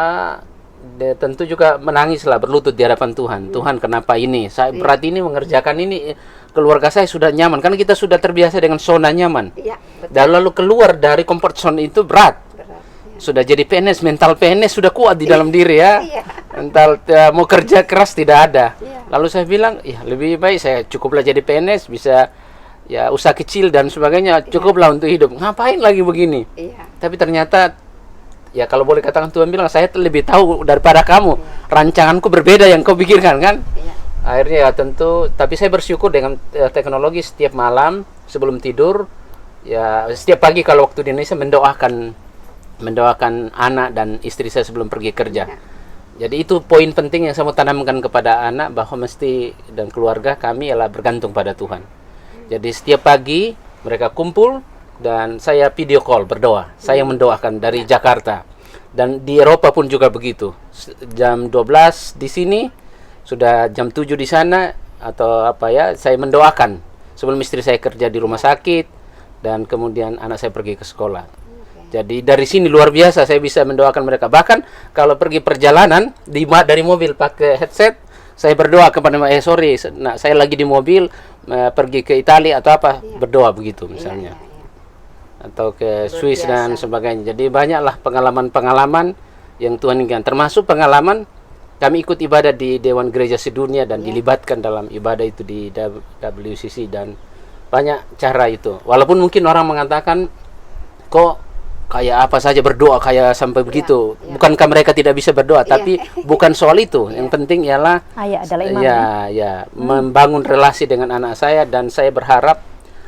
tentu juga menangislah berlutut di hadapan Tuhan. Tuhan kenapa ini? Saya berat ini mengerjakan ini, keluarga saya sudah nyaman karena kita sudah terbiasa dengan zona nyaman. Iya, betul. Dan lalu keluar dari comfort zone itu berat. Berat. Sudah jadi PNS, mental PNS sudah kuat di dalam diri ya. Iya. Mental mau kerja keras tidak ada. Iya. Lalu saya bilang, ya lebih baik saya cukuplah jadi PNS, bisa ya usaha kecil dan sebagainya, cukuplah untuk hidup. Ngapain lagi begini? Iya. Tapi ternyata ya kalau boleh katakan Tuhan bilang saya lebih tahu daripada kamu. Rancanganku berbeda yang kau pikirkan kan? Iya. Akhirnya ya tentu, tapi saya bersyukur dengan teknologi setiap malam sebelum tidur, ya setiap pagi kalau waktu di Indonesia mendoakan anak dan istri saya sebelum pergi kerja. Jadi itu poin penting yang saya mau tanamkan kepada anak, bahwa mesti dan keluarga kami ialah bergantung pada Tuhan. Jadi setiap pagi mereka kumpul dan saya video call berdoa. Saya mendoakan dari Jakarta. Dan di Eropa pun juga begitu. Jam 12 di sini, sudah jam 7 di sana atau apa ya, saya mendoakan sebelum istri saya kerja di rumah sakit dan kemudian anak saya pergi ke sekolah. Jadi dari sini luar biasa saya bisa mendoakan mereka. Bahkan kalau pergi perjalanan dari mobil pakai headset, saya berdoa kepada saya lagi di mobil pergi ke Italia atau apa, berdoa begitu misalnya. Iya. Atau ke Luar Swiss biasa. dan sebagainya. Jadi banyaklah pengalaman-pengalaman yang Tuhan inginkan. Termasuk pengalaman kami ikut ibadah di Dewan Gereja Sedunia dan dilibatkan dalam ibadah itu di WCC, dan banyak cara itu. Walaupun mungkin orang mengatakan kok kayak apa saja berdoa kayak sampai begitu. iya. Bukankah mereka tidak bisa berdoa? Iya. Tapi bukan soal itu. Yang penting ialah Ayah adalah iman. membangun relasi dengan anak saya, dan saya berharap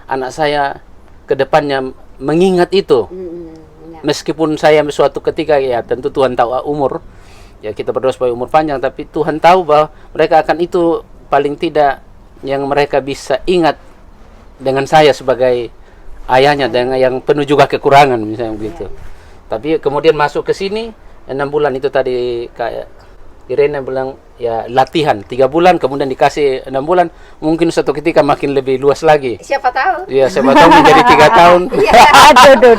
anak saya ke depannya mengingat itu. Benar. Meskipun saya suatu ketika ya tentu Tuhan tahu umur. Ya kita berdoa supaya umur panjang, tapi Tuhan tahu bahwa mereka akan itu paling tidak yang mereka bisa ingat dengan saya sebagai ayahnya, dengan yang penuh juga kekurangan misalnya begitu. Tapi kemudian masuk ke sini 6 bulan itu tadi kayak Irene bilang ya latihan 3 bulan, kemudian dikasih 6 bulan, mungkin suatu ketika makin lebih luas lagi. Siapa tahu? Ya siapa tahu menjadi 3 tahun. Aduh.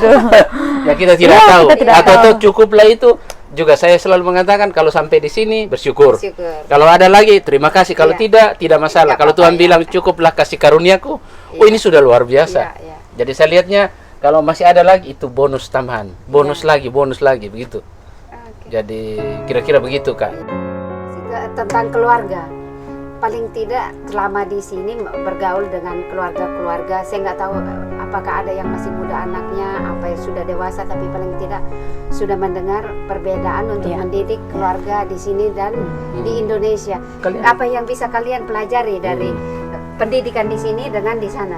Ya kita tidak tahu. kita tidak Atau tahu. cukuplah itu. Juga saya selalu mengatakan kalau sampai di sini bersyukur. Bersyukur. Kalau ada lagi terima kasih. Kalau Iya. tidak masalah. Tidak Kalau apa-apa, Tuhan ya. bilang cukuplah kasih karuniaku, oh ini sudah luar biasa. Iya. Jadi saya lihatnya kalau masih ada lagi itu bonus tambahan, bonus lagi begitu. Oke. Jadi kira-kira begitu Kak. Tentang keluarga, paling tidak selama di sini bergaul dengan keluarga-keluarga, saya nggak tahu apakah ada yang masih muda anaknya, apa yang sudah dewasa, tapi paling tidak sudah mendengar perbedaan untuk Iya. mendidik keluarga di sini dan di Indonesia. Kalian- Apa yang bisa kalian pelajari dari pendidikan di sini dengan di sana?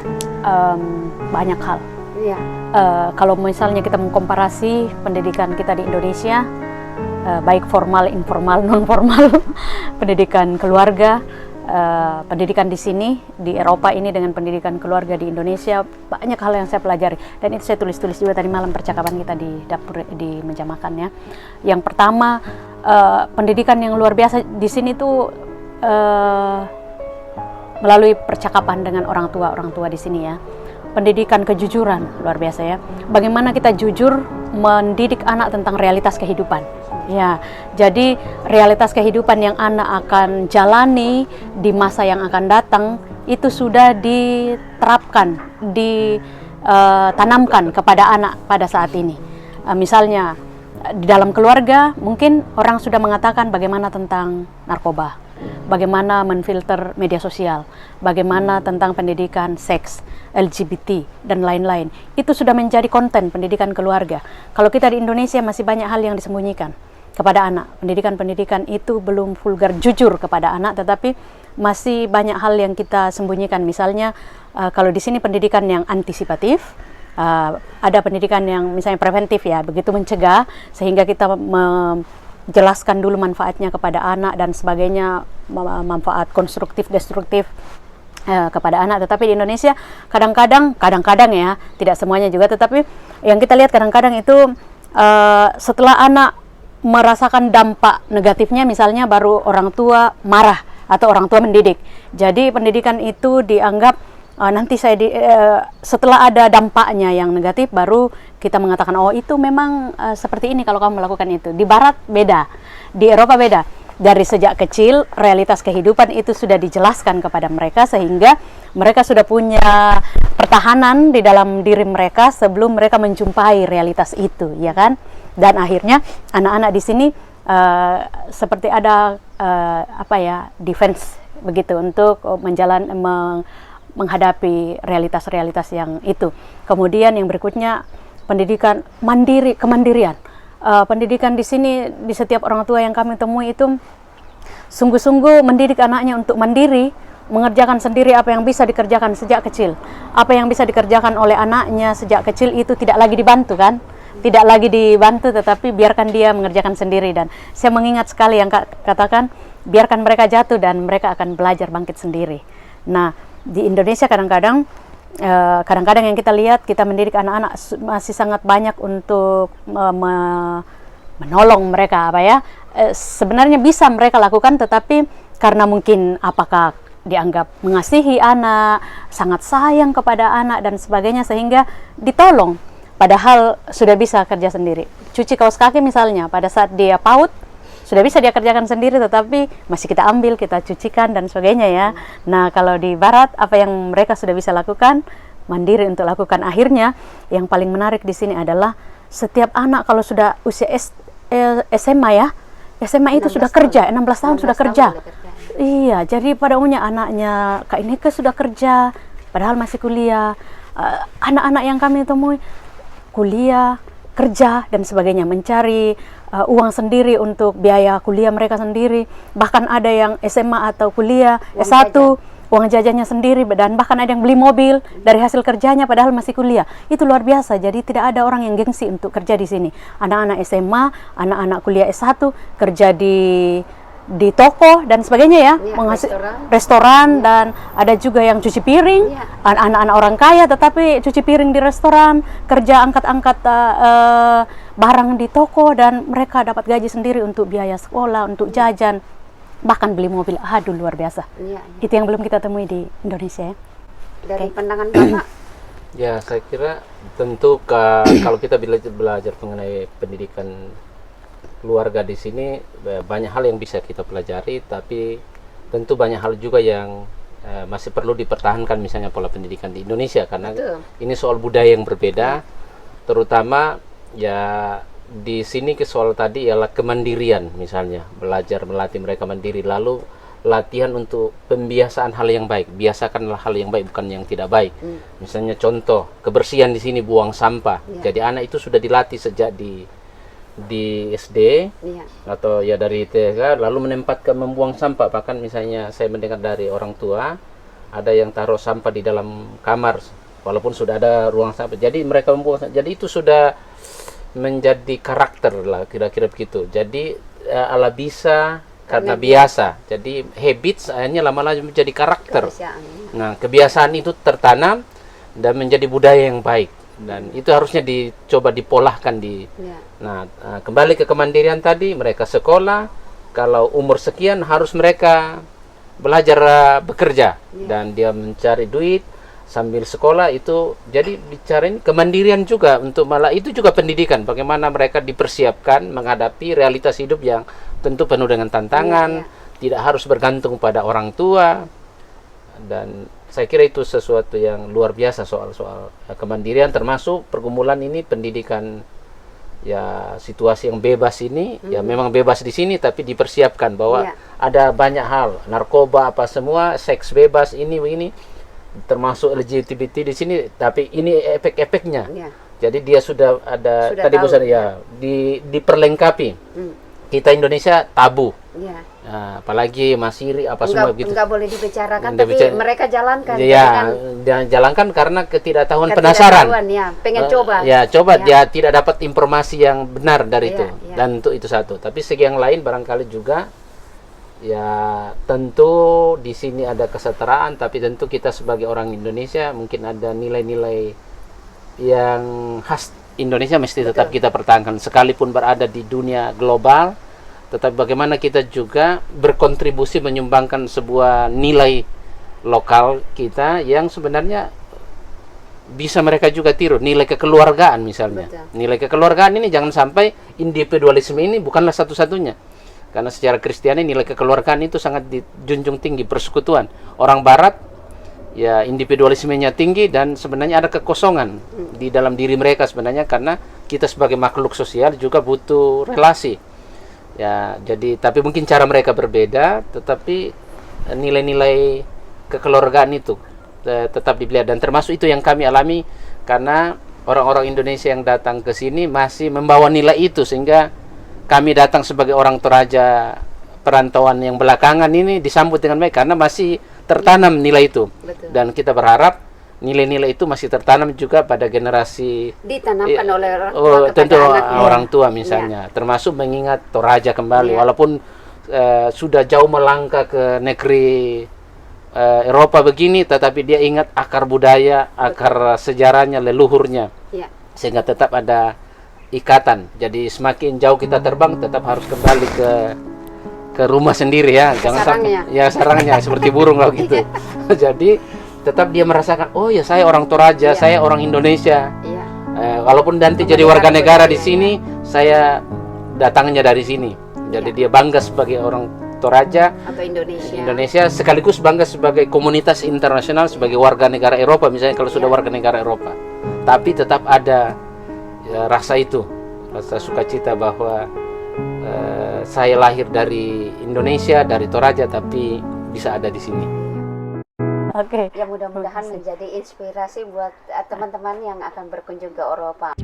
Banyak hal. Iya. Kalau misalnya kita mengkomparasi pendidikan kita di Indonesia, baik formal, informal, non formal, pendidikan keluarga, pendidikan di sini di Eropa ini dengan pendidikan keluarga di Indonesia, banyak hal yang saya pelajari, dan itu saya tulis juga tadi malam percakapan kita di dapur di meja makan ya. Yang pertama, pendidikan yang luar biasa di sini tuh melalui percakapan dengan orang tua di sini ya. Pendidikan kejujuran luar biasa ya. Bagaimana kita jujur mendidik anak tentang realitas kehidupan. Ya, jadi realitas kehidupan yang anak akan jalani di masa yang akan datang itu sudah diterapkan, ditanamkan kepada anak pada saat ini. Misalnya di dalam keluarga mungkin orang sudah mengatakan bagaimana tentang narkoba. bagaimana menfilter media sosial, bagaimana tentang pendidikan seks, LGBT, dan lain-lain. Itu sudah menjadi konten pendidikan keluarga. Kalau kita di Indonesia masih banyak hal yang disembunyikan kepada anak. Pendidikan-pendidikan itu belum vulgar jujur kepada anak, tetapi masih banyak hal yang kita sembunyikan. Misalnya kalau di sini pendidikan yang antisipatif, ada pendidikan yang misalnya preventif ya, begitu mencegah, sehingga kita menjelaskan dulu manfaatnya kepada anak dan sebagainya, manfaat konstruktif, destruktif kepada anak. Tetapi di Indonesia kadang-kadang ya, tidak semuanya juga, tetapi yang kita lihat kadang-kadang itu setelah anak merasakan dampak negatifnya, misalnya baru orang tua marah atau orang tua mendidik. Jadi pendidikan itu dianggap nanti setelah ada dampaknya yang negatif baru kita mengatakan oh itu memang seperti ini kalau kamu melakukan itu. Di Barat beda, di Eropa beda. Dari sejak kecil realitas kehidupan itu sudah dijelaskan kepada mereka sehingga mereka sudah punya pertahanan di dalam diri mereka sebelum mereka menjumpai realitas itu, ya kan? Dan akhirnya anak-anak di sini seperti ada defense begitu untuk menghadapi realitas-realitas yang itu. Kemudian yang berikutnya pendidikan kemandirian. Pendidikan di sini di setiap orang tua yang kami temui itu sungguh-sungguh mendidik anaknya untuk mandiri, mengerjakan sendiri apa yang bisa dikerjakan sejak kecil. Apa yang bisa dikerjakan oleh anaknya sejak kecil itu tidak lagi dibantu kan? Tidak lagi dibantu, tetapi biarkan dia mengerjakan sendiri. Dan saya mengingat sekali yang katakan, biarkan mereka jatuh dan mereka akan belajar bangkit sendiri. Nah, di Indonesia kadang-kadang yang kita lihat, kita mendidik anak-anak masih sangat banyak untuk menolong mereka sebenarnya bisa mereka lakukan, tetapi karena mungkin apakah dianggap mengasihi anak, sangat sayang kepada anak dan sebagainya sehingga ditolong, padahal sudah bisa kerja sendiri. Cuci kaos kaki misalnya, pada saat dia PAUD sudah bisa dia kerjakan sendiri, tetapi masih kita ambil, kita cucikan dan sebagainya ya. Nah, kalau di Barat apa yang mereka sudah bisa lakukan, mandiri untuk lakukan. Akhirnya yang paling menarik di sini adalah setiap anak kalau sudah usia SMA ya, SMA itu sudah kerja, 16 tahun sudah kerja. Iya, jadi pada umumnya anaknya Kak Ineke sudah kerja, padahal masih kuliah. Anak-anak yang kami temui kuliah, kerja dan sebagainya, mencari uang sendiri untuk biaya kuliah mereka sendiri. Bahkan ada yang SMA atau kuliah S1, uang jajannya sendiri, dan bahkan ada yang beli mobil dari hasil kerjanya padahal masih kuliah. Itu luar biasa. Jadi tidak ada orang yang gengsi untuk kerja di sini. Anak-anak SMA, anak-anak kuliah S1 kerja di toko dan sebagainya ya, restoran, dan ada juga yang cuci piring, anak-anak orang kaya tetapi cuci piring di restoran, kerja angkat-angkat barang di toko, dan mereka dapat gaji sendiri untuk biaya sekolah, untuk jajan, bahkan beli mobil. Aduh, luar biasa. Itu yang belum kita temui di Indonesia ya. Dari pandangan Bapak? Ya, saya kira tentu kalau kita belajar mengenai pendidikan keluarga di sini, banyak hal yang bisa kita pelajari, tapi tentu banyak hal juga yang masih perlu dipertahankan, misalnya pola pendidikan di Indonesia, karena ini soal budaya yang berbeda, terutama ya di sini soal tadi ialah kemandirian, misalnya belajar melatih mereka mandiri, lalu latihan untuk pembiasaan hal yang baik, biasakanlah hal yang baik bukan yang tidak baik. Misalnya contoh kebersihan di sini, buang sampah, jadi anak itu sudah dilatih sejak di SD atau ya dari TK, lalu menempatkan membuang sampah. Bahkan misalnya saya mendengar dari orang tua ada yang taruh sampah di dalam kamar walaupun sudah ada ruang sampah, jadi mereka membuang sampah. Jadi itu sudah menjadi karakter lah, kira-kira begitu. Jadi ala bisa karena biasa, jadi habits akhirnya lama-lama menjadi karakter. Nah, kebiasaan itu tertanam dan menjadi budaya yang baik, dan itu harusnya dicoba dipolahkan Nah, kembali ke kemandirian tadi, mereka sekolah, kalau umur sekian harus mereka belajar bekerja, dan dia mencari duit sambil sekolah. Itu jadi bicarain kemandirian juga, untuk malah itu juga pendidikan, bagaimana mereka dipersiapkan menghadapi realitas hidup yang tentu penuh dengan tantangan, tidak harus bergantung pada orang tua. Dan saya kira itu sesuatu yang luar biasa soal kemandirian, termasuk pergumulan ini pendidikan ya situasi yang bebas ini, ya memang bebas di sini, tapi dipersiapkan bahwa Iya. ada banyak hal, narkoba apa semua, seks bebas ini, termasuk LGBT di sini, tapi ini efek-efeknya. Iya. Jadi dia sudah ada Sudah tadi tahu, Bu Sani, ya diperlengkapi. Kita Indonesia tabu. Iya. Nah, apalagi masiri apa semua gitu. Enggak boleh dibicarakan, Nggak tapi bicara- mereka jalankan. Ya, Kan dia jalankan karena ketidaktahuan, ketidaktahuan, penasaran. ya, pengen coba. Ya, coba Ya. dia tidak dapat informasi yang benar dari Iya, itu. iya. Dan itu satu. Tapi segi yang lain barangkali juga ya tentu di sini ada kesetaraan, tapi tentu kita sebagai orang Indonesia mungkin ada nilai-nilai yang khas Indonesia mesti tetap kita pertahankan sekalipun berada di dunia global, tetapi bagaimana kita juga berkontribusi menyumbangkan sebuah nilai lokal kita yang sebenarnya bisa mereka juga tiru, nilai kekeluargaan misalnya. Betul. Nilai kekeluargaan ini jangan sampai individualisme ini bukanlah satu-satunya. Karena secara Kristiani nilai kekeluargaan itu sangat dijunjung tinggi, persekutuan. Orang barat ya individualismenya tinggi dan sebenarnya ada kekosongan di dalam diri mereka sebenarnya, karena kita sebagai makhluk sosial juga butuh relasi. Ya, jadi tapi mungkin cara mereka berbeda, tetapi nilai-nilai kekeluargaan itu tetap dipelihara, dan termasuk itu yang kami alami karena orang-orang Indonesia yang datang ke sini masih membawa nilai itu, sehingga kami datang sebagai orang Toraja perantauan yang belakangan ini disambut dengan baik karena masih tertanam nilai itu. Betul. Dan kita berharap nilai-nilai itu masih tertanam juga pada generasi Ditanamkan oleh orang tua kepada tentu anaknya. orang tua misalnya, termasuk mengingat Toraja kembali, Iya. walaupun sudah jauh melangkah ke negeri Eropa begini, tetapi dia ingat akar budaya, akar sejarahnya, leluhurnya, Iya. sehingga tetap ada ikatan. Jadi semakin jauh kita terbang, tetap harus kembali ke rumah sendiri ya, jangan sampai ya sarangnya seperti burung lah gitu. Jadi tetap dia merasakan, oh ya saya orang Toraja, saya orang Indonesia. Iya. Walaupun nanti jadi warga negara di sini, saya datangnya dari sini. Jadi dia bangga sebagai orang Toraja Atau Indonesia. Indonesia, sekaligus bangga sebagai komunitas internasional, sebagai warga negara Eropa misalnya kalau sudah warga negara Eropa. Tapi tetap ada ya, rasa itu, rasa sukacita bahwa saya lahir dari Indonesia, dari Toraja, tapi bisa ada di sini. Oke. Ya mudah-mudahan menjadi inspirasi buat teman-teman yang akan berkunjung ke Eropa.